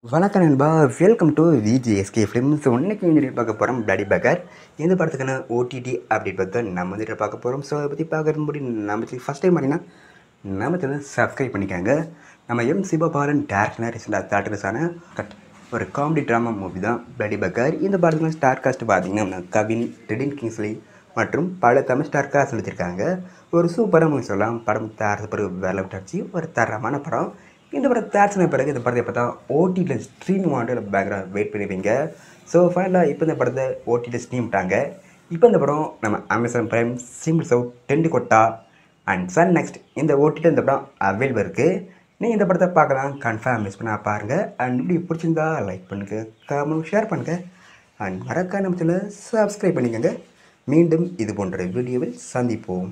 வணக்கம் நண்பா, welcome to VGSK films. இன்னைக்கு இந்த பார்க்க போகிறோம் பிளடி பேக்கர். இந்த படத்துக்கான ஓடிடி அப்டேட் பார்த்து நம்ம வந்துட்டு பார்க்க போகிறோம். ஸோ அதை பற்றி பார்க்கறது முன்னாடி நம்ம ஃபஸ்ட் டைம் பார்த்தீங்கன்னா நம்ம சேனல் சப்ஸ்கிரைப் பண்ணிக்காங்க. நம்ம சிவபாலன் டேரக்டர் ரீசெண்டாக தேட்டர்ஸான ஒரு காமெடி ட்ராமா மூவி தான் பிளடி பேக்கர். இந்த படத்துக்கு ஸ்டார் காஸ்ட் பார்த்தீங்கன்னா கவின், டெடின் கிங்ஸ்லி மற்றும் பல தமிழ் ஸ்டார் காஸ்ட் வச்சுருக்காங்க. ஒரு சூப்பராக மூவி சொல்லலாம். படம் தயாரித்த பிறகு வேலை விட்டாச்சு, ஒரு தரமான படம். இந்த படம் தேர்ச்சின பிறகு இந்த படத்தை பார்த்தா ஓடிடியில் ஸ்ட்ரீம் வாங்கிட்டு பேக்ரவுண்ட் வெயிட் பண்ணிடுவீங்க. ஸோ ஃபைனலாக இப்போ இந்த படத்தை ஓடிடியில் ஸ்ட்ரீம் விட்டாங்க. இப்போ இந்த படம் நம்ம Amazon Prime, Simply South, Tentkotta and Sun next இந்த ஓடிடியில் இந்த படம் அவைலபிள் இருக்குது. நீங்கள் இந்த படத்தை பார்க்கலாம், கன்ஃபார்ம் மிஸ் பண்ணால் பாருங்கள். அண்ட் இப்படி பிடிச்சிருந்தா லைக் பண்ணுங்கள், கமெண்ட் ஷேர் பண்ணுங்கள் அண்ட் மறக்காம நம்ம சேனலை சப்ஸ்கிரைப் பண்ணிக்கோங்க. மீண்டும் இது போன்ற வீடியோவில் சந்திப்போம்.